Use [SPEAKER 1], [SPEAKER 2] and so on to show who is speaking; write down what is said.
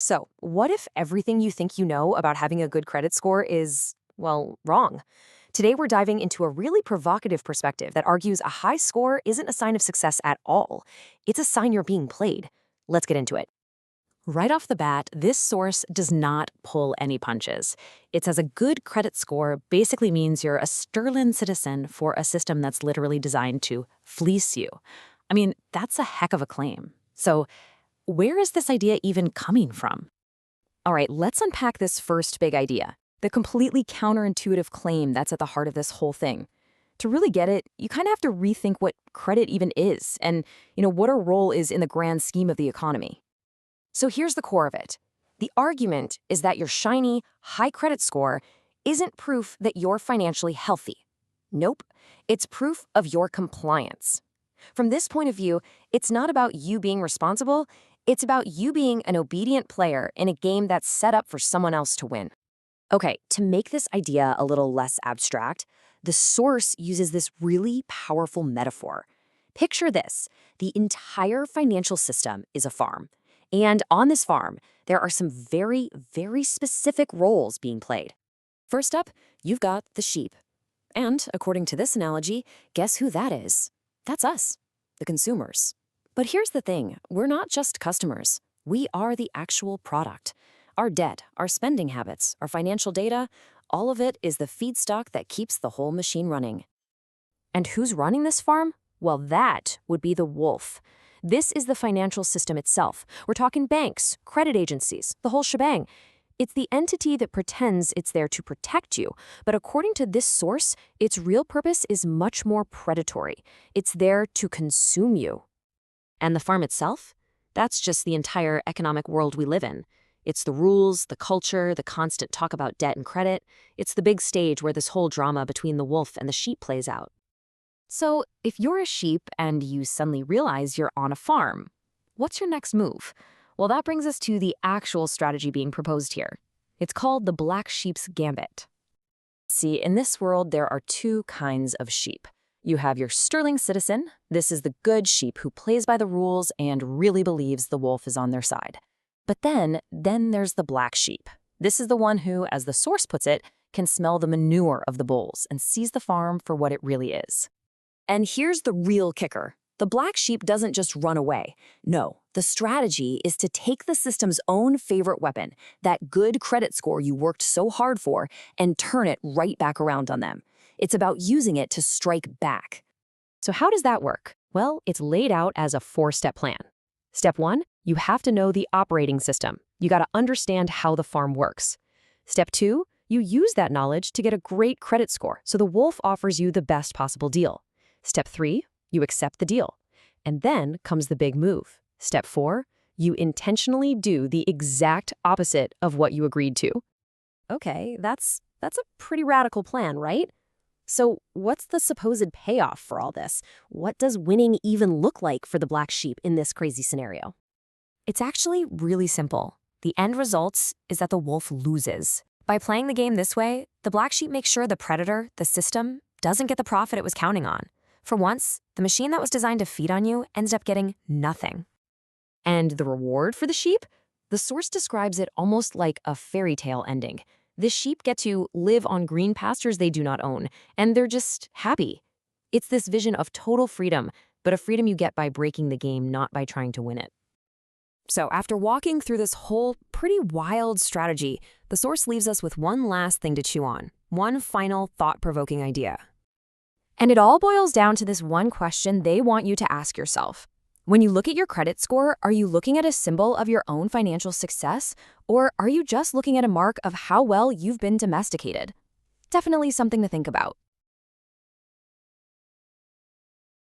[SPEAKER 1] So, what if everything you think you know about having a good credit score is, well, wrong? Today, we're diving into a really provocative perspective that argues a high score isn't a sign of success at all. It's a sign you're being played. Let's get into it.
[SPEAKER 2] Right off the bat, this source does not pull any punches. It says a good credit score basically means you're a sterling citizen for a system that's literally designed to fleece you. I mean, that's a heck of a claim. So, where is this idea even coming from?
[SPEAKER 1] All right, let's unpack this first big idea, the completely counterintuitive claim that's at the heart of this whole thing. To really get it, you kind of have to rethink what credit even is and, what our role is in the grand scheme of the economy. So here's the core of it. The argument is that your shiny, high credit score isn't proof that you're financially healthy. Nope, it's proof of your compliance. From this point of view, it's not about you being responsible, it's about you being an obedient player in a game that's set up for someone else to win. Okay, to make this idea a little less abstract, the source uses this really powerful metaphor. Picture this: the entire financial system is a farm. And on this farm, there are some very, very specific roles being played. First up, you've got the sheep. And according to this analogy, guess who that is? That's us, the consumers. But here's the thing, we're not just customers. We are the actual product. Our debt, our spending habits, our financial data, all of it is the feedstock that keeps the whole machine running. And who's running this farm? Well, that would be the wolf. This is the financial system itself. We're talking banks, credit agencies, the whole shebang. It's the entity that pretends it's there to protect you, but according to this source, its real purpose is much more predatory. It's there to consume you. And the farm itself? That's just the entire economic world we live in. It's the rules, the culture, the constant talk about debt and credit. It's the big stage where this whole drama between the wolf and the sheep plays out. So, if you're a sheep and you suddenly realize you're on a farm, what's your next move? Well, that brings us to the actual strategy being proposed here. It's called the black sheep's gambit. See, in this world, there are two kinds of sheep. You have your sterling citizen. This is the good sheep who plays by the rules and really believes the wolf is on their side. But then there's the black sheep. This is the one who, as the source puts it, can smell the manure of the bulls and sees the farm for what it really is. And here's the real kicker. The black sheep doesn't just run away. No, the strategy is to take the system's own favorite weapon, that good credit score you worked so hard for, and turn it right back around on them. It's about using it to strike back. So how does that work? Well, it's laid out as a four-step plan. Step 1, you have to know the operating system. You got to understand how the farm works. Step 2, you use that knowledge to get a great credit score, so the wolf offers you the best possible deal. Step 3, you accept the deal. And then comes the big move. Step 4, you intentionally do the exact opposite of what you agreed to. Okay, that's a pretty radical plan, right? So what's the supposed payoff for all this? What does winning even look like for the black sheep in this crazy scenario? It's actually really simple. The end result is that the wolf loses. By playing the game this way, the black sheep makes sure the predator, the system, doesn't get the profit it was counting on. For once, the machine that was designed to feed on you ends up getting nothing. And the reward for the sheep? The source describes it almost like a fairy tale ending. The sheep get to live on green pastures they do not own, and they're just happy. It's this vision of total freedom, but a freedom you get by breaking the game, not by trying to win it. So after walking through this whole pretty wild strategy, the source leaves us with one last thing to chew on, one final thought-provoking idea. And it all boils down to this one question they want you to ask yourself. When you look at your credit score, are you looking at a symbol of your own financial success, or are you just looking at a mark of how well you've been domesticated? Definitely something to think about.